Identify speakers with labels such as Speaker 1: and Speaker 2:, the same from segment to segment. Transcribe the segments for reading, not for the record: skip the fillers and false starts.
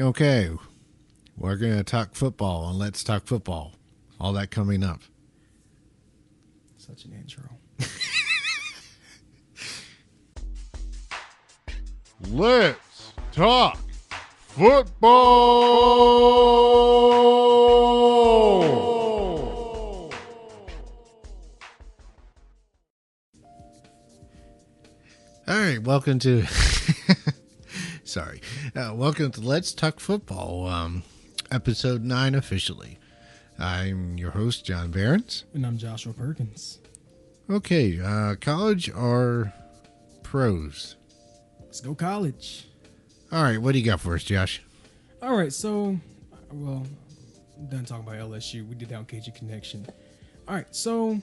Speaker 1: Okay, we're going to talk football on Let's Talk Football. All that coming up.
Speaker 2: Such an intro.
Speaker 1: Let's talk football. All right, welcome to welcome to Let's Talk Football, episode 9 officially. I'm your host, John Behrens.
Speaker 2: And I'm Joshua Perkins.
Speaker 1: Okay, college or pros?
Speaker 2: Let's go college.
Speaker 1: All right, what do you got for us, Josh?
Speaker 2: All right, so, I'm done talking about LSU. We did that on KG Connection. All right, so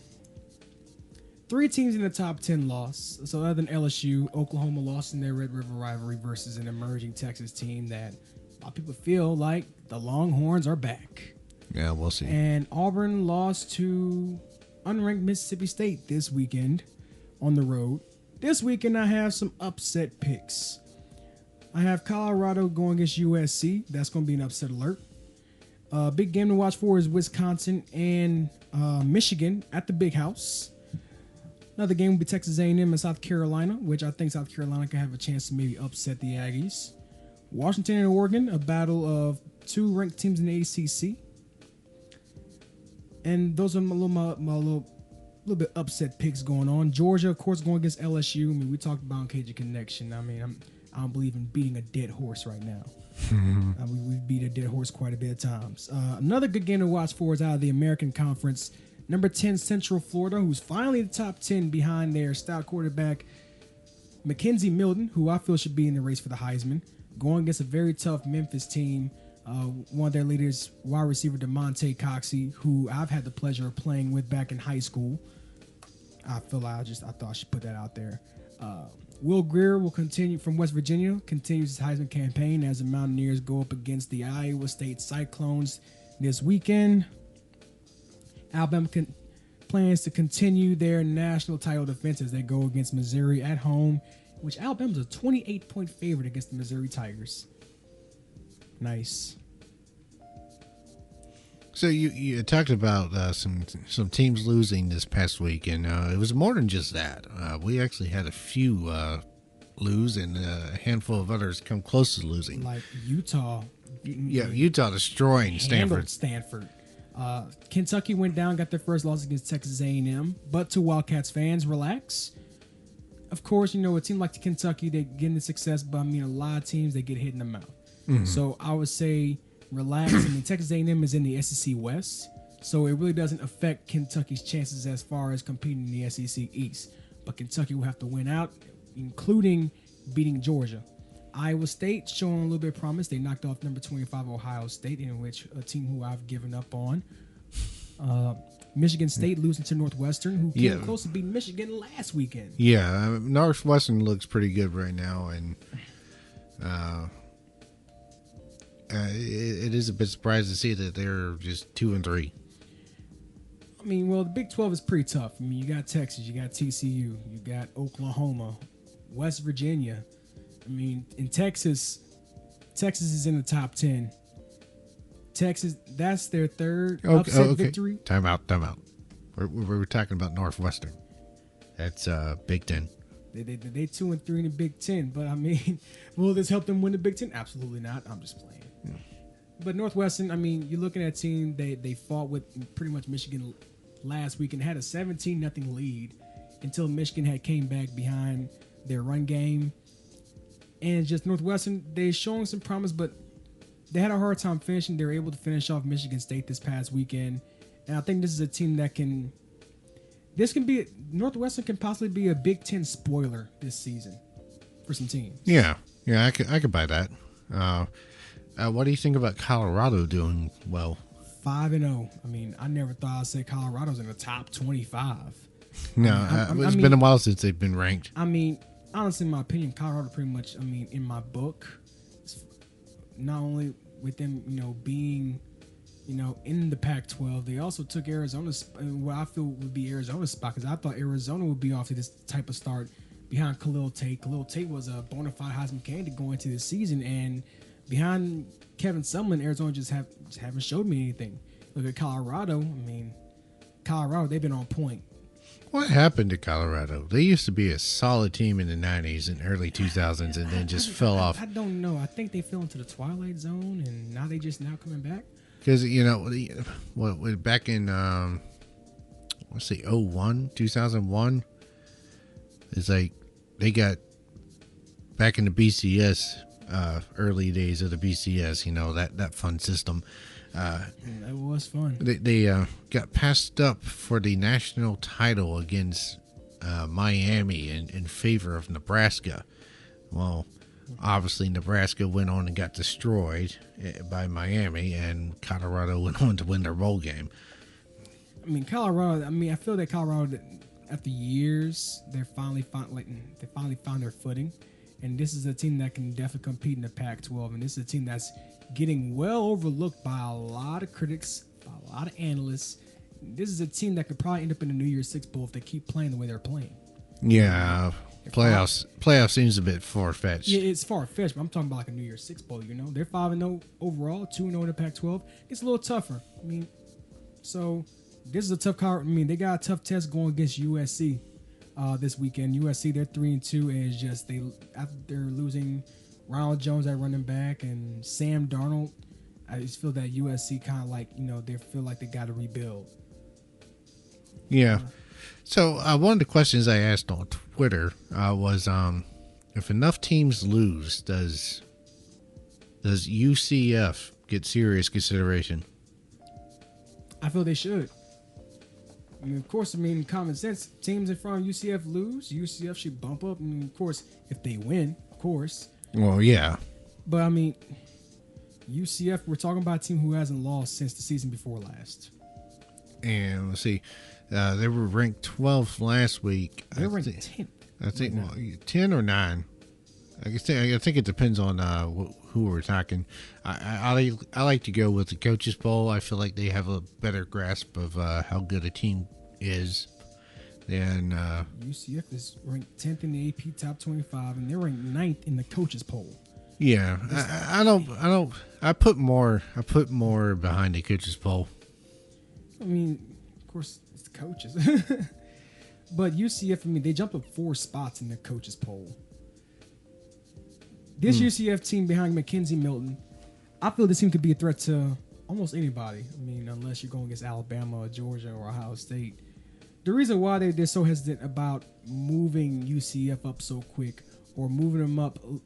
Speaker 2: 3 teams in the top 10 lost. So other than LSU, Oklahoma lost in their Red River rivalry versus an emerging Texas team that a lot of people feel like the Longhorns are back.
Speaker 1: Yeah, we'll see.
Speaker 2: And Auburn lost to unranked Mississippi State this weekend on the road. This weekend, I have some upset picks. I have Colorado going against USC. That's going to be an upset alert. Big game to watch for is Wisconsin and Michigan at the Big House. Another game will be Texas A&M and South Carolina, which I think South Carolina can have a chance to maybe upset the Aggies. Washington and Oregon, a battle of 2 ranked teams in the ACC. And those are my little bit upset picks going on. Georgia, of course, going against LSU. I mean, we talked about on KG Connection. I mean, I don't believe in beating a dead horse right now. We beat a dead horse quite a bit of times. Another good game to watch for is out of the American Conference. Number 10, Central Florida, who's finally in the top 10 behind their stout quarterback, Mackenzie Milton, who I feel should be in the race for the Heisman, going against a very tough Memphis team. One of their leaders, wide receiver DeMonte Coxey, who I've had the pleasure of playing with back in high school. I thought I should put that out there. Will Grier will continue from West Virginia, continues his Heisman campaign as the Mountaineers go up against the Iowa State Cyclones this weekend. Alabama plans to continue their national title defense as they go against Missouri at home, which Alabama's a 28-point favorite against the Missouri Tigers. Nice.
Speaker 1: So you talked about some teams losing this past week, and it was more than just that. We actually had a few lose, and a handful of others come close to losing.
Speaker 2: Like Utah.
Speaker 1: Yeah, Utah destroying Stanford.
Speaker 2: Kentucky went down, got their first loss against Texas A&M. But to Wildcats fans, relax. Of course, a team like Kentucky, they get into success, but a lot of teams, they get hit in the mouth. Mm-hmm. So I would say relax. Texas A&M is in the SEC West, so it really doesn't affect Kentucky's chances as far as competing in the SEC East. But Kentucky will have to win out, including beating Georgia. Iowa State showing a little bit of promise. They knocked off number 25 Ohio State, in which a team who I've given up on. Michigan State losing to Northwestern, who came close to beating Michigan last weekend.
Speaker 1: Yeah, Northwestern looks pretty good right now, and it is a bit surprised to see that they're just 2-3.
Speaker 2: The Big 12 is pretty tough. You got Texas, you got TCU, you got Oklahoma, West Virginia. In Texas is in the top 10. Texas, that's their third upset victory.
Speaker 1: Time out. We're talking about Northwestern. That's Big Ten.
Speaker 2: They 2-3 in the Big Ten, but will this help them win the Big Ten? Absolutely not. I'm just playing. Yeah. But Northwestern, you're looking at a team they fought with pretty much Michigan last week and had a 17-0 lead until Michigan had came back behind their run game. And just Northwestern, they're showing some promise, but they had a hard time finishing. They were able to finish off Michigan State this past weekend. And I think this is a team that Northwestern can possibly be a Big Ten spoiler this season for some teams.
Speaker 1: Yeah, I could buy that. What do you think about Colorado doing well?
Speaker 2: 5-0. I never thought I'd say Colorado's in the top 25.
Speaker 1: No, it's been a while since they've been ranked.
Speaker 2: Honestly, in my opinion, Colorado pretty much, in my book, not only with them, being, in the Pac-12, they also took Arizona's, what I feel would be Arizona's spot, because I thought Arizona would be off to this type of start behind Khalil Tate. Khalil Tate was a bona fide Heisman candidate going into the season, and behind Kevin Sumlin, Arizona just haven't showed me anything. Look at Colorado. I mean, Colorado, they've been on point.
Speaker 1: What happened to Colorado? They used to be a solid team in the 90s and early 2000s and then just fell off.
Speaker 2: I don't know. I think they fell into the twilight zone, and now they just now coming back.
Speaker 1: Because, back in, let's see, 2001, it's like they got back in the BCS, early days of the BCS, that fun system.
Speaker 2: That was fun.
Speaker 1: They got passed up for the national title against Miami in favor of Nebraska. Well, obviously Nebraska went on and got destroyed by Miami, and Colorado went on to win their bowl game.
Speaker 2: I mean, Colorado. I mean, I feel that Colorado, after years, they finally found their footing, and this is a team that can definitely compete in the Pac-12, and this is a team that's getting well overlooked by a lot of critics, by a lot of analysts. This is a team that could probably end up in the New Year's Six Bowl if they keep playing the way they're playing.
Speaker 1: Yeah, playoffs seems a bit far-fetched.
Speaker 2: Yeah, it's far-fetched, but I'm talking about like a New Year's Six Bowl. They're 5-0 overall, 2-0 in the Pac-12. It's a little tougher. I mean, so this is a tough card. I mean, they got a tough test going against USC this weekend. USC, they're 3-2, and it's just after they're losing Ronald Jones at running back and Sam Darnold, I just feel that USC kind of like, they feel like they got to rebuild.
Speaker 1: Yeah. So one of the questions I asked on Twitter was, if enough teams lose, does UCF get serious consideration?
Speaker 2: I feel they should. I mean, of course, common sense. Teams in front of UCF lose, UCF should bump up. I mean, of course, if they win, of course.
Speaker 1: Well, yeah.
Speaker 2: But, I mean, UCF, we're talking about a team who hasn't lost since the season before last.
Speaker 1: And let's see. They were ranked 12th last week.
Speaker 2: They were ranked 10th.
Speaker 1: I think 10 or 9. I think it depends on who we're talking. I like to go with the Coaches Poll. I feel like they have a better grasp of how good a team is than
Speaker 2: UCF is ranked 10th in the AP Top 25, and they're ranked 9th in the Coaches Poll.
Speaker 1: Yeah, I put more behind the Coaches Poll.
Speaker 2: I mean, of course, it's the coaches. But UCF, they jumped up 4 spots in the Coaches Poll. This UCF team behind Mackenzie Milton, I feel this team could be a threat to almost anybody. Unless you're going against Alabama or Georgia or Ohio State. The reason why they're so hesitant about moving UCF up so quick or moving them up a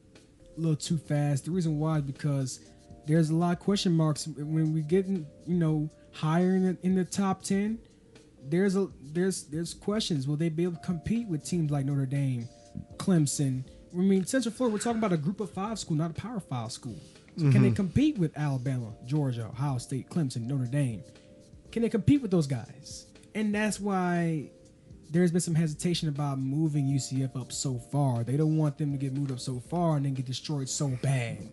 Speaker 2: little too fast, the reason why is because there's a lot of question marks when we get higher in the top 10. There's questions. Will they be able to compete with teams like Notre Dame, Clemson? Central Florida, we're talking about a group of 5 school, not a Power 5 school. So can they compete with Alabama, Georgia, Ohio State, Clemson, Notre Dame? Can they compete with those guys? And that's why there's been some hesitation about moving UCF up so far. They don't want them to get moved up so far and then get destroyed so bad.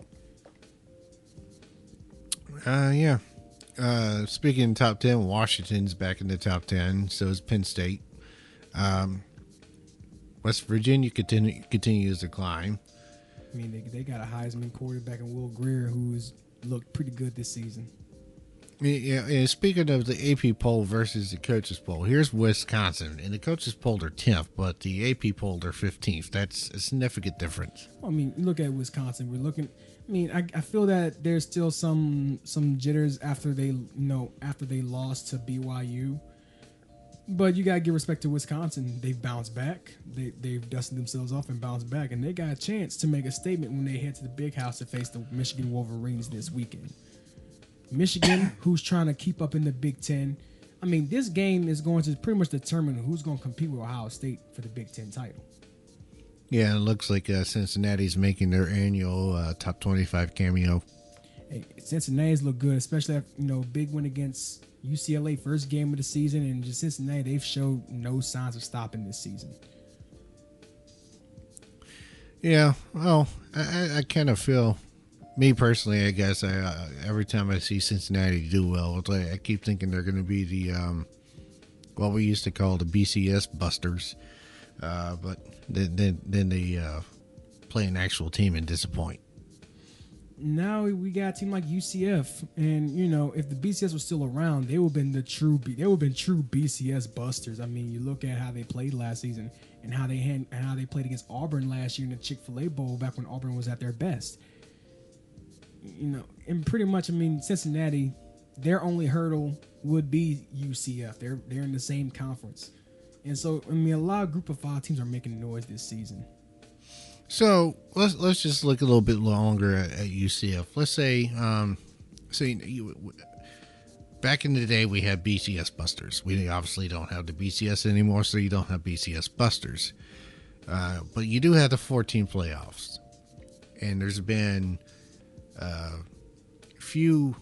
Speaker 1: Yeah. Speaking of top 10, Washington's back in the top 10. So is Penn State. West Virginia continues to climb.
Speaker 2: They got a Heisman quarterback in Will Grier who's looked pretty good this season.
Speaker 1: Yeah, and speaking of the AP poll versus the Coaches Poll, here's Wisconsin. In the Coaches Poll, they're 10th, but the AP poll, they're 15th. That's a significant difference.
Speaker 2: Look at Wisconsin. We're looking. I feel that there's still some jitters after they lost to BYU. But you got to give respect to Wisconsin. They've bounced back. They've dusted themselves off and bounced back. And they got a chance to make a statement when they head to the Big House to face the Michigan Wolverines this weekend. Michigan, who's trying to keep up in the Big Ten. This game is going to pretty much determine who's going to compete with Ohio State for the Big Ten title.
Speaker 1: Yeah, it looks like Cincinnati's making their annual top 25 cameo.
Speaker 2: Hey, Cincinnati's look good, especially after, big win against UCLA, first game of the season, and just Cincinnati, they've showed no signs of stopping this season.
Speaker 1: Yeah, well, I kind of feel, me personally, I guess, every time I see Cincinnati do well, I keep thinking they're going to be the, what we used to call the BCS busters, but then they play an actual team and disappoint.
Speaker 2: now we got a team like UCF, and if the BCS was still around, they would have been true BCS busters. I mean, you look at how they played last season and how they played against Auburn last year in the Chick-fil-A Bowl back when Auburn was at their best. And pretty much, I mean, Cincinnati, their only hurdle would be UCF. They're in the same conference, and so I mean, a lot of Group of 5 teams are making noise this season.
Speaker 1: So let's just look a little bit longer at UCF. Let's say, back in the day we had BCS busters. We obviously don't have the BCS anymore, so you don't have BCS busters. But you do have the 14 playoffs, and there's been few.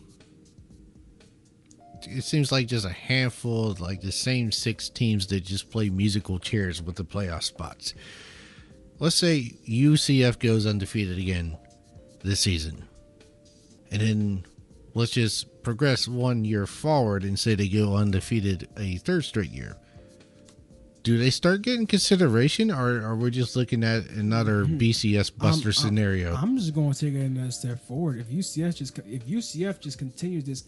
Speaker 1: It seems like just a handful, like the same 6 teams that just play musical chairs with the playoff spots. Let's say UCF goes undefeated again this season. And then let's just progress 1 year forward and say they go undefeated a third straight year. Do they start getting consideration, or are we just looking at another BCS buster scenario?
Speaker 2: I'm just going to take it another step forward. If UCF just continues this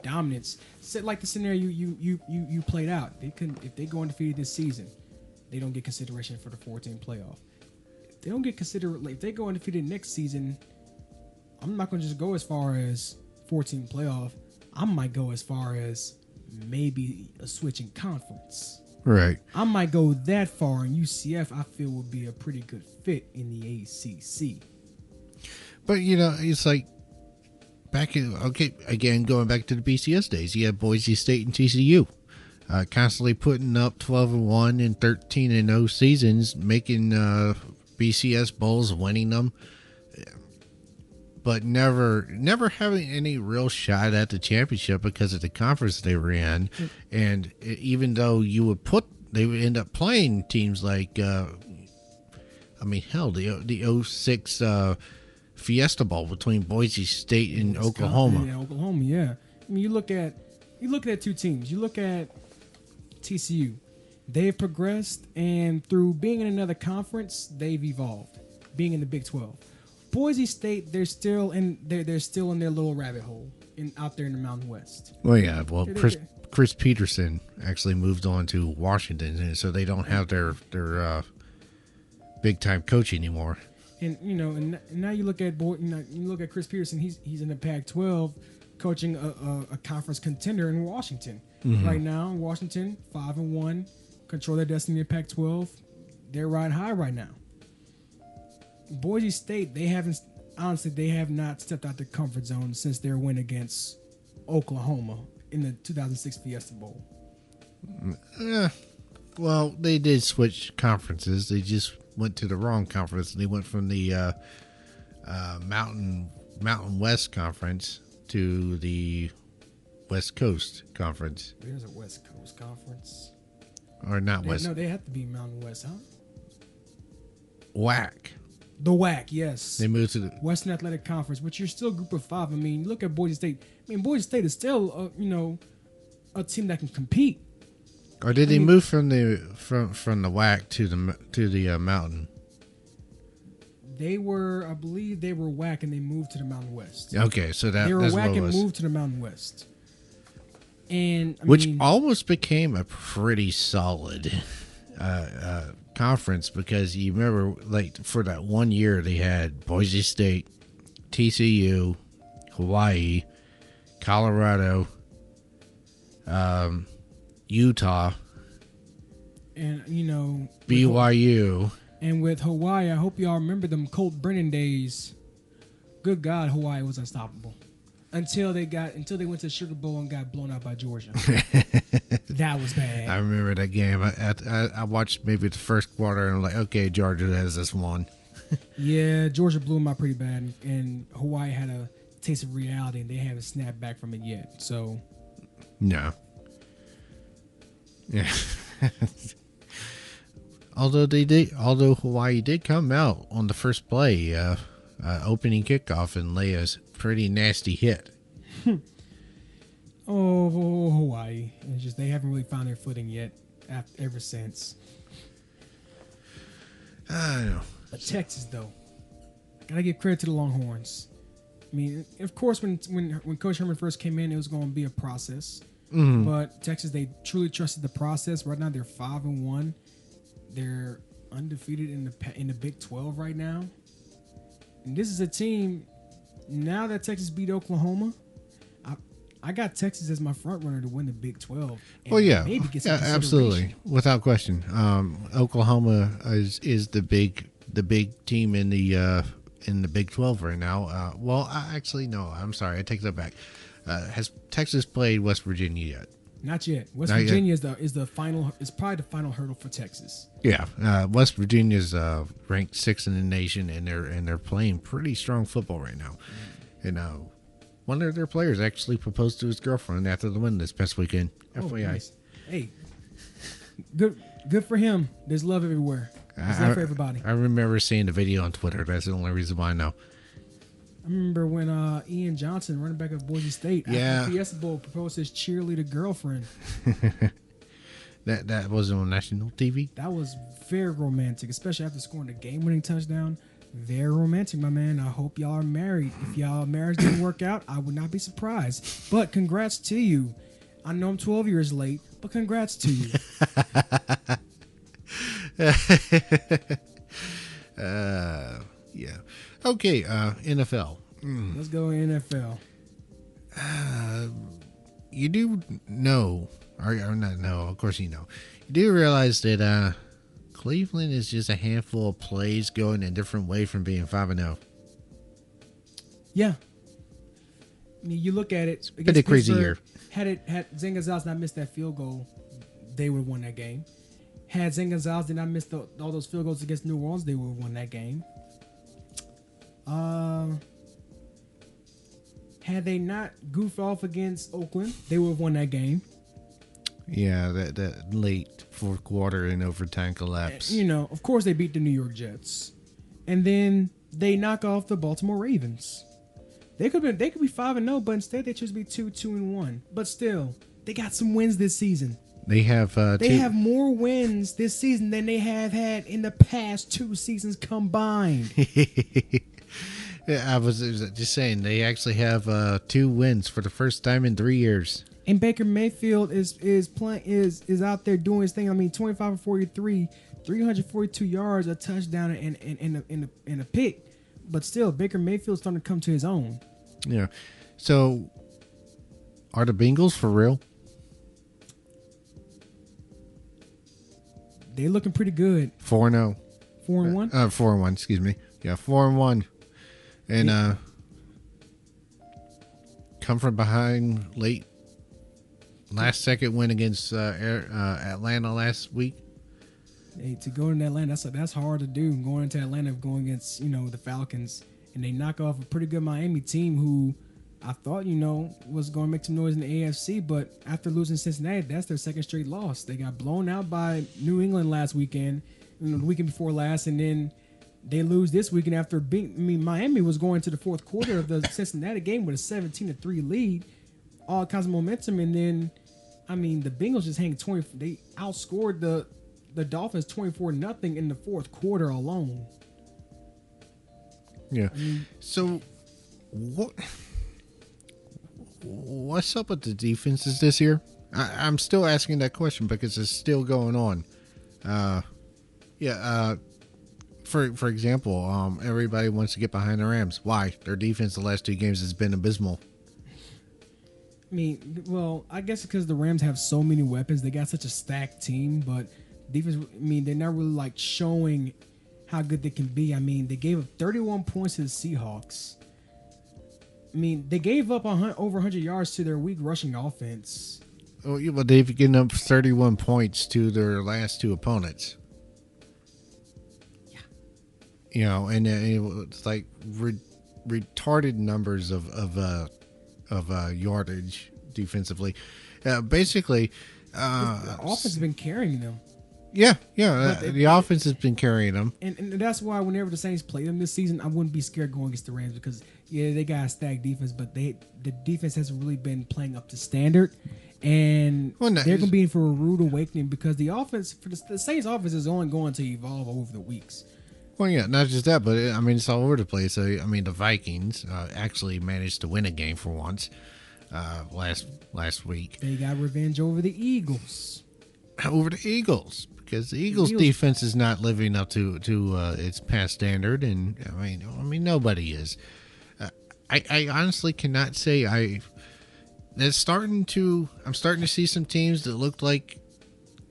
Speaker 2: dominance, like the scenario you played out, if they go undefeated this season, they don't get consideration for the 14 playoff. If they don't get if they go undefeated next season, I'm not going to just go as far as 14 playoff. I might go as far as maybe a switch in conference.
Speaker 1: Right.
Speaker 2: I might go that far, and UCF I feel would be a pretty good fit in the ACC.
Speaker 1: But it's like going back to the BCS days, you had Boise State and TCU. Constantly putting up 12-1 and 13-0 seasons, making BCS bowls, winning them, but never having any real shot at the championship because of the conference they were in. And even though they would end up playing teams like, the 06 Fiesta Bowl between Boise State and Oklahoma.
Speaker 2: Yeah, Oklahoma, yeah. I mean, you look at 2 teams. You look at TCU. They've progressed, and through being in another conference, they've evolved. Being in the Big 12, Boise State, they're still in their little rabbit hole out there in the Mountain West.
Speaker 1: Well, yeah. Well, Chris Peterson actually moved on to Washington, and so they don't have their big time coach anymore.
Speaker 2: And and now you look at Chris Peterson. He's in the Pac-12, coaching a conference contender in Washington. Mm-hmm. Right now, Washington 5-1, control their destiny in Pac-12. They're riding high right now. Boise State, they have not stepped out the comfort zone since their win against Oklahoma in the 2006 Fiesta Bowl.
Speaker 1: Well, they did switch conferences. They just went to the wrong conference. They went from the Mountain West Conference to the West Coast Conference.
Speaker 2: There's a West Coast Conference.
Speaker 1: Or not West.
Speaker 2: No, they have to be Mountain West, huh?
Speaker 1: WAC.
Speaker 2: The WAC, yes.
Speaker 1: They moved to the
Speaker 2: Western Athletic Conference, but you're still Group of 5. I mean, look at Boise State. I mean, Boise State is still, a team that can compete.
Speaker 1: Or did they move from the WAC to the Mountain?
Speaker 2: I believe they were WAC and they moved to the Mountain West.
Speaker 1: Okay, so
Speaker 2: they were
Speaker 1: that's
Speaker 2: WAC
Speaker 1: what it
Speaker 2: and
Speaker 1: was.
Speaker 2: moved to the Mountain West. And
Speaker 1: which almost became a pretty solid conference, because you remember, like, for that 1 year they had Boise State, TCU, Hawaii, Colorado, Utah,
Speaker 2: and
Speaker 1: BYU.
Speaker 2: And with Hawaii, I hope y'all remember them Colt Brennan days. Good God, Hawaii was unstoppable until they went to the Sugar Bowl and got blown out by Georgia. That was bad.
Speaker 1: I remember that game. I watched maybe the first quarter and I'm like, okay, Georgia has this one.
Speaker 2: Yeah, Georgia blew them out pretty bad, and Hawaii had a taste of reality, and they haven't snapped back from it yet. So,
Speaker 1: no. Yeah. Although Hawaii did come out on the first play, opening kickoff, and lay a pretty nasty hit.
Speaker 2: Oh, Hawaii! It's just they haven't really found their footing yet. Ever since.
Speaker 1: I don't know.
Speaker 2: But Texas, though, gotta give credit to the Longhorns. I mean, of course, when Coach Herman first came in, it was going to be a process. But Texas, they truly trusted the process. Right now, they're 5-1. They're undefeated in the Big 12 right now. And this is a team. Now that Texas beat Oklahoma, I got Texas as my front runner to win the Big 12.
Speaker 1: Well, yeah,
Speaker 2: maybe get some
Speaker 1: absolutely, without question. Oklahoma is the big team in the Big 12 right now. Actually, no. I'm sorry, I take that back. Has Texas played West Virginia yet?
Speaker 2: Not yet. West Virginia is the final. Is probably the final hurdle for Texas.
Speaker 1: Yeah, West Virginia's ranked 6th in the nation, and they're playing pretty strong football right now. And one of their players actually proposed to his girlfriend after the win this past weekend. FYI. Nice.
Speaker 2: Hey, good for him. There's love everywhere. There's love for everybody.
Speaker 1: I remember seeing the video on Twitter. That's the only reason why I know.
Speaker 2: I remember when Ian Johnson, running back of Boise State, after the Fiesta Bowl, proposed to his cheerleader girlfriend.
Speaker 1: That wasn't on national TV?
Speaker 2: That was very romantic, especially after scoring the game-winning touchdown. Very romantic, my man. I hope y'all are married. If y'all marriage didn't work out, I would not be surprised. But congrats to you. I know I'm 12 years late, but congrats to you. Yeah. Okay, NFL. Let's go NFL.
Speaker 1: You do know, or not know, of course you know. You do realize that Cleveland is just a handful of plays going a different way from being 5-0.
Speaker 2: Yeah. I mean, you look at it.
Speaker 1: Been a crazy year.
Speaker 2: Had Zane Gonzalez not missed that field goal, they would have won that game. Had Zane Gonzalez did not miss all those field goals against New Orleans, they would have won that game. Had they not goofed off against Oakland, they would have won that game.
Speaker 1: Yeah, that late fourth quarter and overtime collapse.
Speaker 2: And, of course they beat the New York Jets, and then they knock off the Baltimore Ravens. They could be 5-0, but instead they choose to be 2-1. But still, they got some wins this season.
Speaker 1: They have
Speaker 2: have more wins this season than they have had in the past 2 seasons combined.
Speaker 1: I was just saying they actually have 2 wins for the first time in 3 years.
Speaker 2: And Baker Mayfield is out there doing his thing. I mean, 25-43, 342 yards, a touchdown, and a pick. But still, Baker Mayfield's starting to come to his own.
Speaker 1: Yeah. So, are the Bengals for real?
Speaker 2: They're looking pretty good.
Speaker 1: 4-0.
Speaker 2: 4-1?
Speaker 1: 4-1, excuse me. Yeah, 4-1. And come from behind late. Last second win against Atlanta last week.
Speaker 2: Hey, to go into Atlanta, that's hard to do. Going into Atlanta, going against the Falcons, and they knock off a pretty good Miami team who I thought was going to make some noise in the AFC, but after losing Cincinnati, that's their second straight loss. They got blown out by New England last weekend, the weekend before last, and then they lose this weekend after Miami was going to the fourth quarter of the Cincinnati game with a 17-3 lead, all kinds of momentum, and then the Bengals just hang 20. They outscored the Dolphins 24-0 in the fourth quarter alone.
Speaker 1: Yeah. So what's up with the defenses this year? I'm still asking that question because it's still going on. For example, everybody wants to get behind the Rams. Why? Their defense the last 2 games has been abysmal.
Speaker 2: I guess because the Rams have so many weapons. They got such a stacked team, but defense, they're not really showing how good they can be. They gave up 31 points to the Seahawks. They gave up over 100 yards to their weak rushing offense.
Speaker 1: Oh, yeah, but they've given up 31 points to their last 2 opponents. Yeah. And it's like retarded numbers of yardage defensively. Basically,
Speaker 2: the offense has been carrying them.
Speaker 1: Yeah. The offense has been carrying them,
Speaker 2: and that's why whenever the Saints play them this season, I wouldn't be scared going against the Rams because they got a stacked defense, but the defense hasn't really been playing up to standard, and they're going to be in for a rude awakening because the offense for the Saints offense is only going to evolve over the weeks.
Speaker 1: Well, yeah, not just that, but I mean, it's all over the place. I mean, the Vikings actually managed to win a game for once last week.
Speaker 2: They got revenge over the Eagles.
Speaker 1: Over the Eagles, because the Eagles' defense is not living up to its past standard, and I mean nobody is. I honestly cannot say I'm starting to see some teams that look like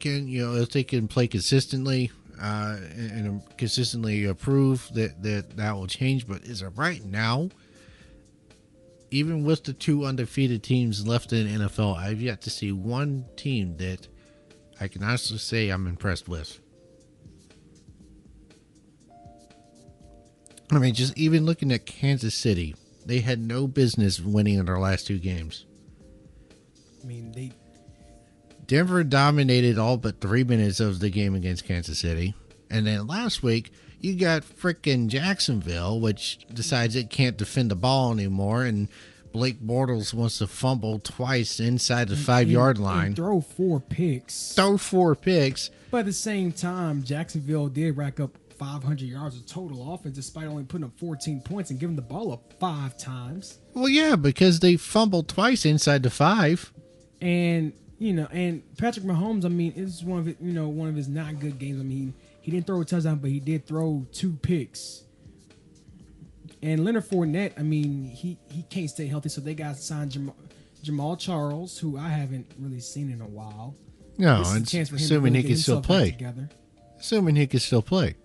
Speaker 1: if they can play consistently and consistently prove that will change. But as of right now, even with the 2 undefeated teams left in the NFL, I've yet to see one team that I can honestly say I'm impressed with. I mean, just even looking at Kansas City, they had no business winning in their last 2 games.
Speaker 2: I mean,
Speaker 1: Denver dominated all but 3 minutes of the game against Kansas City. And then last week, you got frickin' Jacksonville, which decides it can't defend the ball anymore, and Blake Bortles wants to fumble twice inside the 5-yard line.
Speaker 2: And throw 4 picks.
Speaker 1: But
Speaker 2: at the same time, Jacksonville did rack up 500 yards of total offense despite only putting up 14 points and giving the ball up 5 times.
Speaker 1: Well, yeah, because they fumbled twice inside the 5.
Speaker 2: And, and Patrick Mahomes, I mean, it's one of his not good games. I mean, he didn't throw a touchdown, but he did throw 2 picks. And Leonard Fournette, I mean, he can't stay healthy, so they got signed Jamal Charles, who I haven't really seen in a while.
Speaker 1: No, assuming he can still play. Assuming he can still play.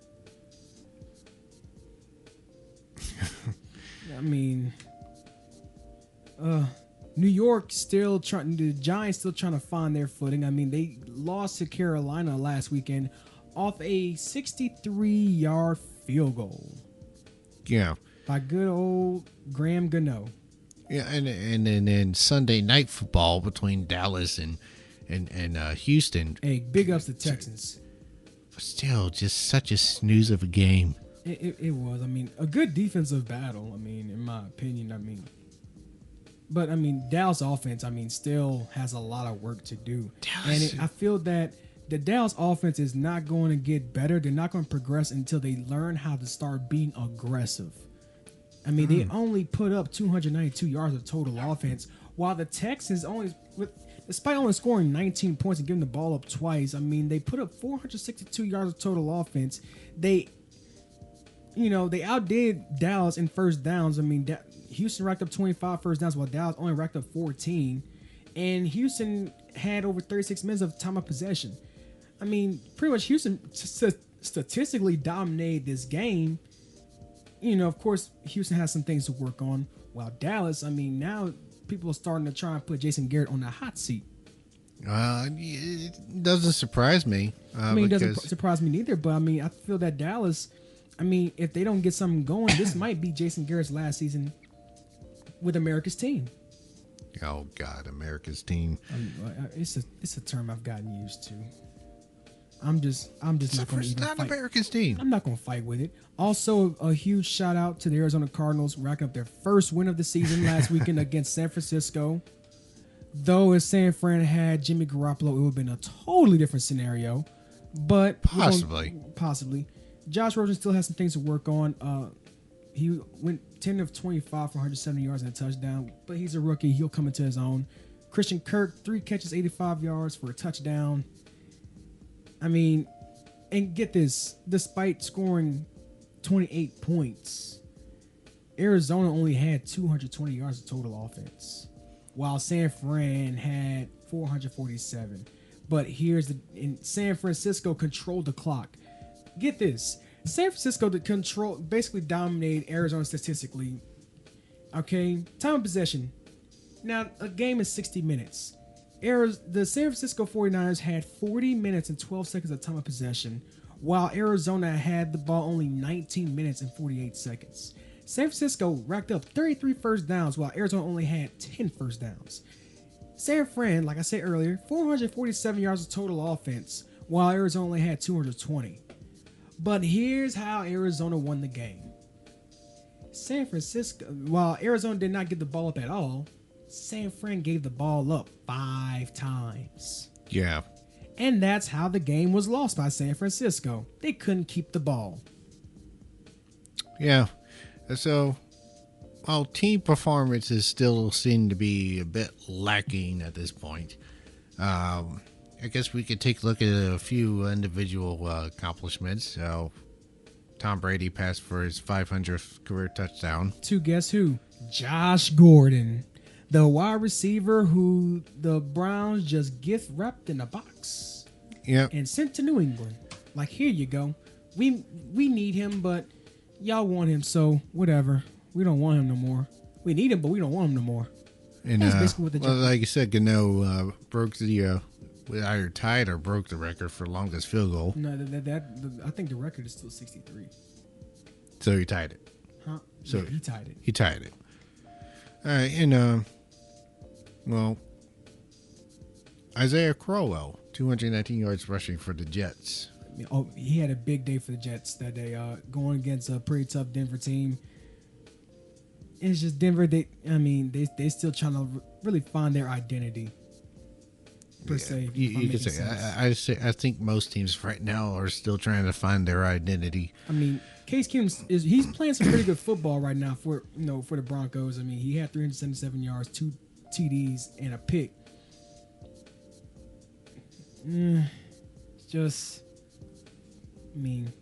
Speaker 2: I mean, New York the Giants still trying to find their footing. I mean, they lost to Carolina last weekend off a 63-yard field goal.
Speaker 1: Yeah.
Speaker 2: By good old Graham Gano.
Speaker 1: Yeah, and then Sunday night football between Dallas and Houston.
Speaker 2: Hey, big ups to Texans.
Speaker 1: Still, just such a snooze of a game.
Speaker 2: It was. I mean, a good defensive battle. I mean, in my opinion. But Dallas offense. Still has a lot of work to do. I feel that the Dallas offense is not going to get better. They're not going to progress until they learn how to start being aggressive. They only put up 292 yards of total offense, while the Texans despite only scoring 19 points and giving the ball up twice, they put up 462 yards of total offense. They outdid Dallas in first downs. Houston racked up 25 first downs, while Dallas only racked up 14. And Houston had over 36 minutes of time of possession. Pretty much Houston statistically dominated this game. Of course, Houston has some things to work on. While Dallas, now people are starting to try and put Jason Garrett on the hot seat.
Speaker 1: It doesn't surprise me.
Speaker 2: It doesn't surprise me neither. But I feel that Dallas, if they don't get something going, this might be Jason Garrett's last season with America's team.
Speaker 1: Oh God, America's team.
Speaker 2: It's a term I've gotten used to. I'm just not going to even fight.
Speaker 1: America's team.
Speaker 2: I'm not going to fight with it. Also, a huge shout out to the Arizona Cardinals racking up their first win of the season last weekend against San Francisco. Though if San Fran had Jimmy Garoppolo, it would have been a totally different scenario. But possibly. Josh Rosen still has some things to work on. He went 10 of 25 for 170 yards and a touchdown, but he's a rookie. He'll come into his own. Christian Kirk, 3 catches, 85 yards for a touchdown. And get this, despite scoring 28 points, Arizona only had 220 yards of total offense, while San Fran had 447. But San Francisco controlled the clock. Get this, San Francisco basically dominated Arizona statistically. Okay, time of possession. Now, a game is 60 minutes. The San Francisco 49ers had 40 minutes and 12 seconds of time of possession, while Arizona had the ball only 19 minutes and 48 seconds. San Francisco racked up 33 first downs, while Arizona only had 10 first downs. San Fran, like I said earlier, 447 yards of total offense, while Arizona only had 220. But here's how Arizona won the game. San Francisco, while Arizona did not get the ball up at all, San Fran gave the ball up 5 times.
Speaker 1: Yeah.
Speaker 2: And that's how the game was lost by San Francisco. They couldn't keep the ball.
Speaker 1: Yeah. So, while team performances still seem to be a bit lacking at this point, I guess we could take a look at a few individual accomplishments. So, Tom Brady passed for his 500th career touchdown.
Speaker 2: To guess who? Josh Gordon, the wide receiver who the Browns just gift wrapped in a box
Speaker 1: Yep.
Speaker 2: and sent to New England. Like, here you go. We need him, but y'all want him, so whatever. We don't want him no more. We need him, but we don't want him no more.
Speaker 1: And
Speaker 2: That's basically what the
Speaker 1: well, like you said, Gano broke the either tied or broke the record for longest field goal.
Speaker 2: No, I think the record is still 63.
Speaker 1: So he tied it.
Speaker 2: Huh?
Speaker 1: So
Speaker 2: Yeah, he tied it.
Speaker 1: He tied it. All right, and well, Isaiah Crowell, 219 yards rushing for the Jets.
Speaker 2: I mean, oh, he had a big day for the Jets that day, going against a pretty tough Denver team. It's just Denver. They still trying to really find their identity. Per se,
Speaker 1: You could say. I think most teams right now are still trying to find their identity.
Speaker 2: I mean, Case Keenum he's playing some pretty good football right now for the Broncos. I mean, he had 377 yards, 2 TDs, and a pick. Just, I mean,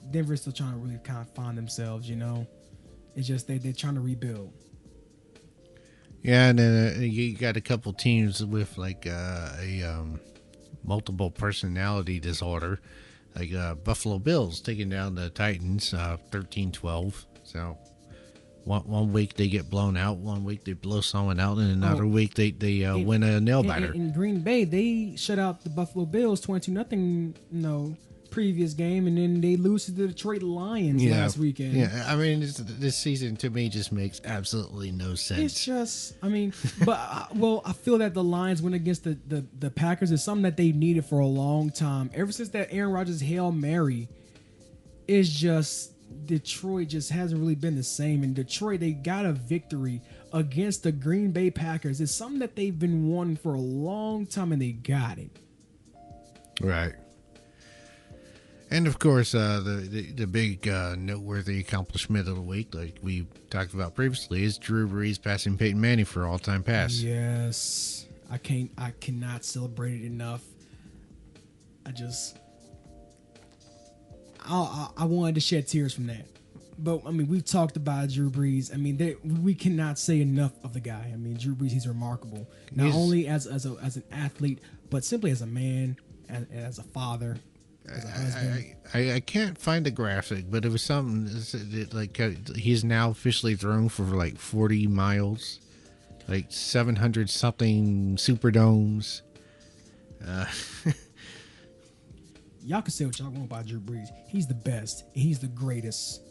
Speaker 2: Denver's still trying to really kind of find themselves. It's just they're trying to rebuild.
Speaker 1: Yeah, and then you got a couple teams with like a multiple personality disorder, like Buffalo Bills taking down the Titans 13-12. So one week they get blown out, one week they blow someone out, and another week they win a nail biter.
Speaker 2: In Green Bay, they shut out the Buffalo Bills 22-0. Previous game, and then they lose to the Detroit Lions last weekend.
Speaker 1: Yeah, I mean, this season to me just makes absolutely no sense.
Speaker 2: It's just, I mean, but I feel that the Lions went against the Packers is something that they needed for a long time. Ever since that Aaron Rodgers Hail Mary, it's just Detroit just hasn't really been the same. In Detroit, they got a victory against the Green Bay Packers. It's something that they've been wanting for a long time, and they got it.
Speaker 1: Right. And of course, the big noteworthy accomplishment of the week, like we talked about previously, is Drew Brees passing Peyton Manning for all-time pass.
Speaker 2: Yes, I cannot celebrate it enough. I wanted to shed tears from that. But I mean, we've talked about Drew Brees. I mean, we cannot say enough of the guy. I mean, Drew Brees, he's remarkable. Not only as an athlete, but simply as a man, as a father.
Speaker 1: I can't find a graphic, but it was something like he's now officially thrown for like 40 miles, like 700 something Superdomes.
Speaker 2: Y'all can say what y'all want about Drew Brees. He's the best. He's the greatest.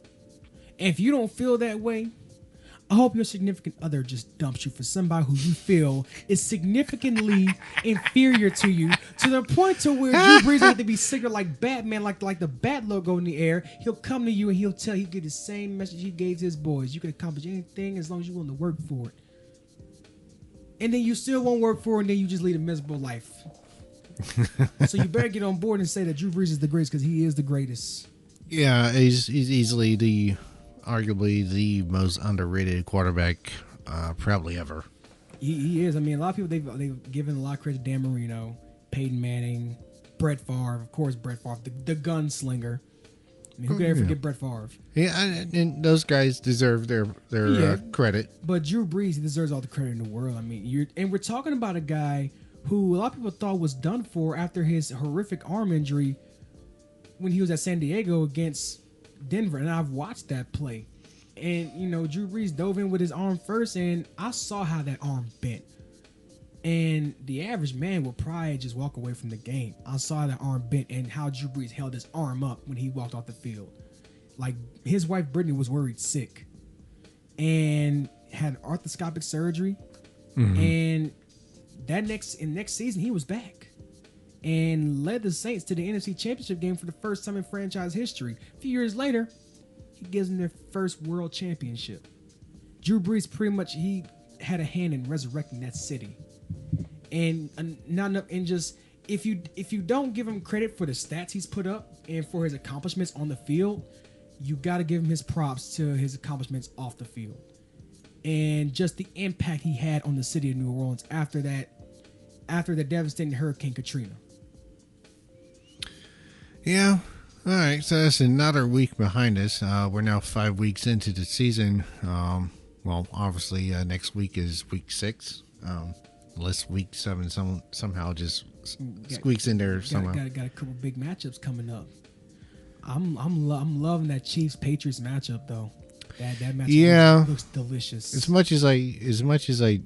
Speaker 2: And if you don't feel that way, I hope your significant other just dumps you for somebody who you feel is significantly inferior to you, to the point to where Drew Brees had to be sicker like Batman, like the bat logo in the air. He'll come to you and he'll give the same message he gave to his boys. You can accomplish anything as long as you're willing to work for it. And then you still won't work for it, and then you just lead a miserable life. So you better get on board and say that Drew Brees is the greatest, because he is the greatest.
Speaker 1: Yeah, he's easily arguably the most underrated quarterback probably ever.
Speaker 2: He is. I mean, a lot of people they've given a lot of credit to Dan Marino, Peyton Manning, Brett Favre, of course, Brett Favre, the gunslinger. I mean, who could ever forget Brett Favre?
Speaker 1: Yeah, and those guys deserve their credit.
Speaker 2: But Drew Brees, he deserves all the credit in the world. I mean, we're talking about a guy who a lot of people thought was done for after his horrific arm injury when he was at San Diego against Denver, and I've watched that play. And, Drew Brees dove in with his arm first, and I saw how that arm bent. And the average man will probably just walk away from the game. I saw that arm bent and how Drew Brees held his arm up when he walked off the field. Like, his wife, Brittany, was worried sick and had arthroscopic surgery. Mm-hmm. And next season, he was back and led the Saints to the NFC Championship game for the first time in franchise history. A few years later, he gives them their first world championship. Drew Brees pretty much, he had a hand in resurrecting that city. And not enough, and just if you don't give him credit for the stats he's put up and for his accomplishments on the field, you got to give him his props to his accomplishments off the field. And just the impact he had on the city of New Orleans after the devastating Hurricane Katrina.
Speaker 1: Yeah. All right. So that's another week behind us. We're now 5 weeks into the season. Well, obviously, next week is week 6. Unless week 7 somehow just squeaks in there somehow.
Speaker 2: Got a couple big matchups coming up. I'm loving that Chiefs Patriots matchup though. That matchup looks delicious.
Speaker 1: As much as I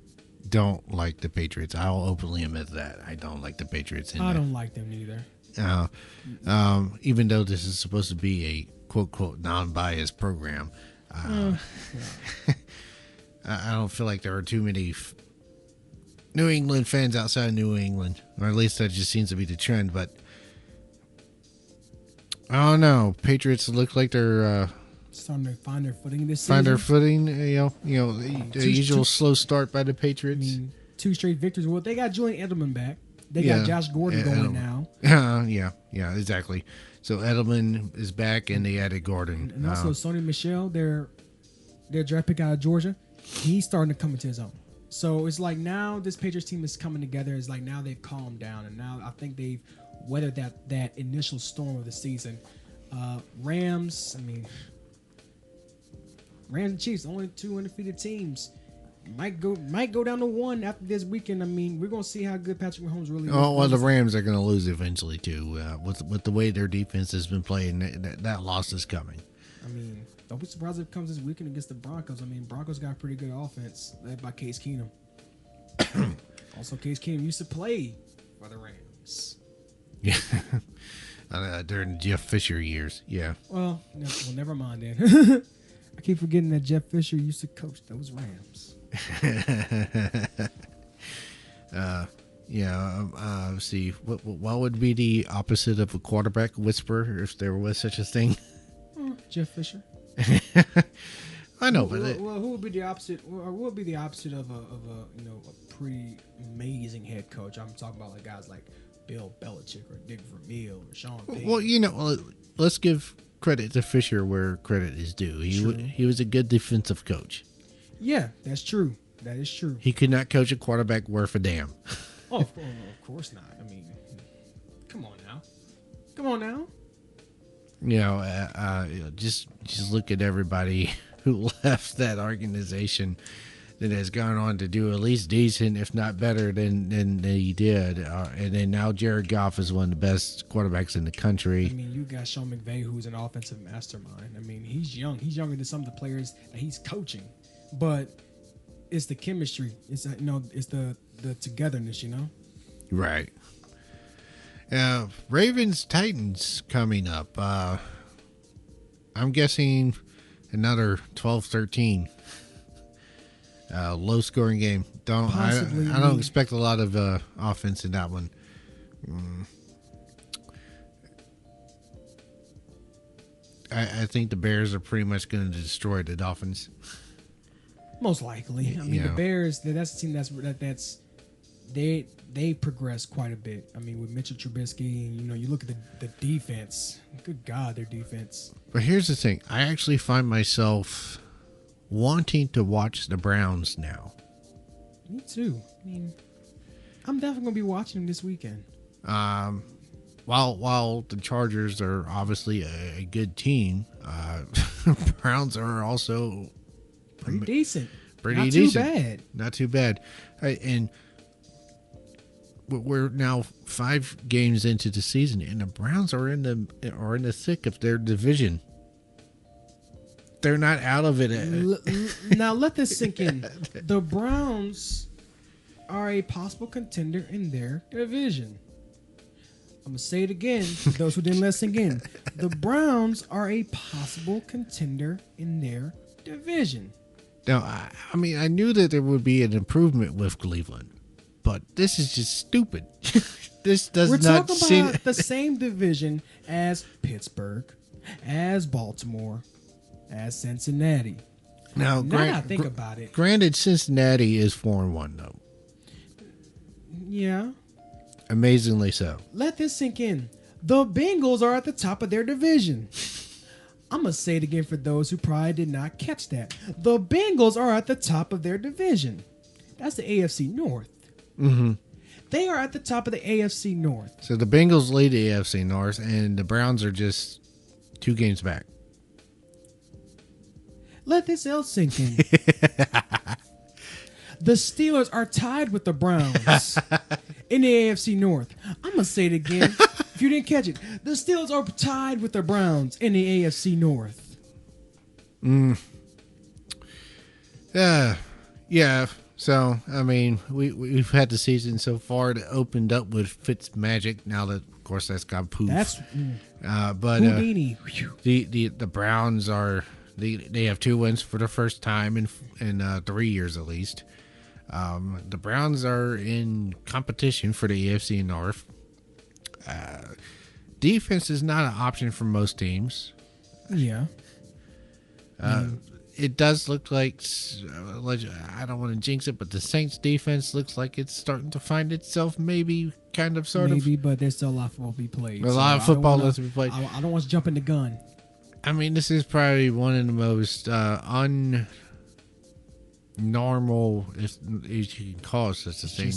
Speaker 1: don't like the Patriots, I'll openly admit that I don't like the Patriots.
Speaker 2: I don't like them either.
Speaker 1: Even though this is supposed to be a quote unquote non-biased program, I don't feel like there are too many New England fans outside of New England, or at least that just seems to be the trend. But I don't know. Patriots look like they're
Speaker 2: starting to find their footing this season.
Speaker 1: Find their footing. The usual slow start by the Patriots.
Speaker 2: I mean, 2 straight victories. Well, they got Julian Edelman back. They got Josh Gordon going now.
Speaker 1: Yeah, exactly. So Edelman is back, and they added Gordon.
Speaker 2: And also Sonny Michel, their draft pick out of Georgia, he's starting to come into his own. So it's like now this Patriots team is coming together. It's like now they've calmed down, and now I think they've weathered that initial storm of the season. Rams and Chiefs, only 2 undefeated teams. Might go down to 1 after this weekend. I mean, we're gonna see how good Patrick Mahomes really is.
Speaker 1: Oh well, the Rams are gonna lose eventually too. With the way their defense has been playing, that loss is coming.
Speaker 2: I mean, don't be surprised if it comes this weekend against the Broncos. I mean, Broncos got a pretty good offense led by Case Keenum. Also, Case Keenum used to play for the Rams.
Speaker 1: Yeah, during Jeff Fisher years. Yeah.
Speaker 2: Well, never mind then. I keep forgetting that Jeff Fisher used to coach those Rams.
Speaker 1: See, what would be the opposite of a quarterback whisperer if there was such a thing?
Speaker 2: Jeff Fisher.
Speaker 1: I know,
Speaker 2: but who would be the opposite? Or what would be the opposite of a pretty amazing head coach? I'm talking about like guys like Bill Belichick or Dick Vermeil or Sean Payton.
Speaker 1: Well, let's give credit to Fisher where credit is due. He was a good defensive coach.
Speaker 2: Yeah, that's true. That is true.
Speaker 1: He could not coach a quarterback worth a damn.
Speaker 2: Of course not. I mean, come on now.
Speaker 1: Just look at everybody who left that organization that has gone on to do at least decent, if not better than he did. And then now Jared Goff is one of the best quarterbacks in the country.
Speaker 2: I mean, you got Sean McVay, who's an offensive mastermind. I mean, he's young. He's younger than some of the players that he's coaching. But it's the chemistry. It's it's the togetherness.
Speaker 1: Right. Ravens Titans coming up. I'm guessing another 12-13. Low scoring game. I don't expect a lot of offense in that one. I think the Bears are pretty much going to destroy the Dolphins.
Speaker 2: Most likely. I mean, the Bears, that's a team that's they progressed quite a bit. I mean, with Mitchell Trubisky, you look at the defense. Good God, their defense.
Speaker 1: But here's the thing. I actually find myself wanting to watch the Browns now.
Speaker 2: Me too. I mean, I'm definitely going to be watching them this weekend.
Speaker 1: While the Chargers are obviously a good team, Browns are also
Speaker 2: pretty decent.
Speaker 1: Not too bad. And we're now 5 games into the season, and the Browns are in the thick of their division. They're not out of it.
Speaker 2: Now let this sink in. The Browns are a possible contender in their division. I'm going to say it again for those who didn't listen again. The Browns are a possible contender in their division.
Speaker 1: Now, I mean, I knew that there would be an improvement with Cleveland, but this is just stupid. This does
Speaker 2: We're
Speaker 1: not
Speaker 2: talking about the same division as Pittsburgh, as Baltimore, as Cincinnati.
Speaker 1: Now
Speaker 2: I think about it.
Speaker 1: Granted, Cincinnati is 4-1 though.
Speaker 2: Yeah.
Speaker 1: Amazingly so.
Speaker 2: Let this sink in. The Bengals are at the top of their division. I'm going to say it again for those who probably did not catch that. The Bengals are at the top of their division. That's the AFC North.
Speaker 1: Mm-hmm.
Speaker 2: They are at the top of the AFC North.
Speaker 1: So the Bengals lead the AFC North, and the Browns are just 2 games back.
Speaker 2: Let this L sink in. The Steelers are tied with the Browns in the AFC North. I'm going to say it again if you didn't catch it. The Steelers are tied with the Browns in the AFC North.
Speaker 1: Yeah. So, I mean, we've had the season so far that opened up with Fitz magic. Now that, of course, that's got poof. But
Speaker 2: Houdini.
Speaker 1: The Browns are they have 2 wins for the first time in 3 years at least. The Browns are in competition for the AFC North. Defense is not an option for most teams.
Speaker 2: Yeah.
Speaker 1: It does look like, I don't want to jinx it, but the Saints defense looks like it's starting to find itself, maybe, kind of, sort of.
Speaker 2: Maybe, but there's still a lot of football to be played.
Speaker 1: A lot of football left to be played.
Speaker 2: I don't want to jump in the gun.
Speaker 1: I mean, this is probably one of the most unnormal, if you can call it such a thing.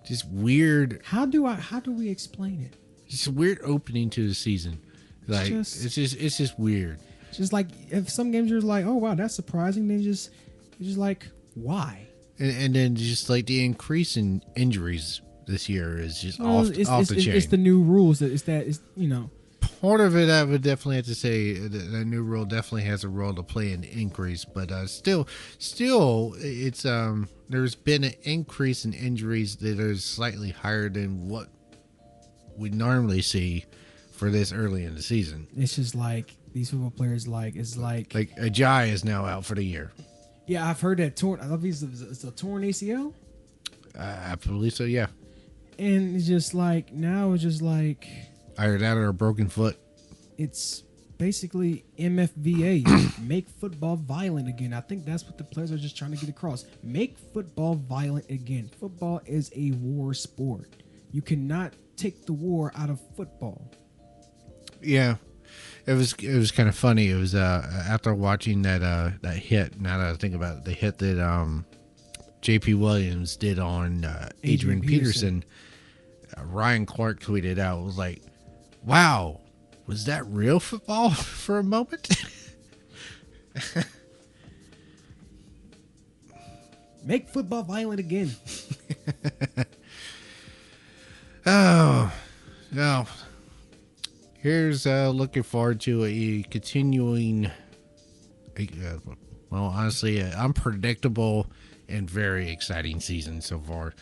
Speaker 1: Just weird.
Speaker 2: How do we explain it?
Speaker 1: Just a weird opening to the season. Like it's just weird.
Speaker 2: Just like if some games you're like, oh wow, that's surprising. Then you're just like, why?
Speaker 1: And then just like the increase in injuries this year is just off the chain.
Speaker 2: It's the new rules. It's
Speaker 1: part of it. I would definitely have to say the new rule definitely has a role to play in the increase, but still, it's there's been an increase in injuries that are slightly higher than what we normally see for this early in the season.
Speaker 2: It's just like these football players, like
Speaker 1: Ajayi is now out for the year.
Speaker 2: Yeah, I've heard that torn. I love it's a torn ACL.
Speaker 1: I believe so. Yeah.
Speaker 2: And it's just like now, it's just like
Speaker 1: either that or a broken foot.
Speaker 2: It's basically MFVA, make football violent again. I think that's what the players are just trying to get across. Make football violent again. Football is a war sport. You cannot take the war out of football.
Speaker 1: Yeah. It was kind of funny. It was after watching that hit. Now that I think about it, the hit that J.P. Williams did on Adrian Peterson. Ryan Clark tweeted out, was like, "Wow, was that real football for a moment?"
Speaker 2: Make football violent again.
Speaker 1: Oh, no. Here's looking forward to a continuing, honestly, unpredictable and very exciting season so far.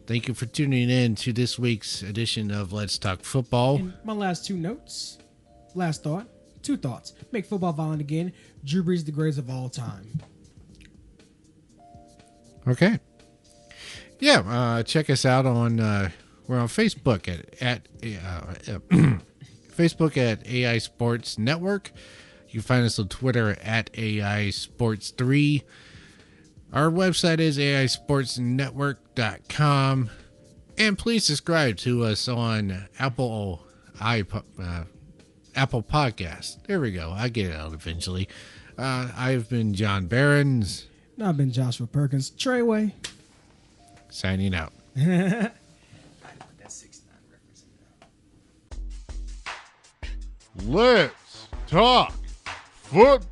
Speaker 1: Thank you for tuning in to this week's edition of Let's Talk Football.
Speaker 2: And my last 2 notes. Last thought. 2 thoughts. Make football violent again. Drew Brees, the greatest of all time.
Speaker 1: Okay. Yeah, check us out on... we're on Facebook at Facebook at AI Sports Network. You can find us on Twitter at AI Sports 3. Our website is aisportsnetwork.com. And please subscribe to us on Apple Podcast. There we go. I get it out eventually. I've been John Behrens.
Speaker 2: And I've been Joshua Perkins. Treyway.
Speaker 1: Signing out. Let's talk football.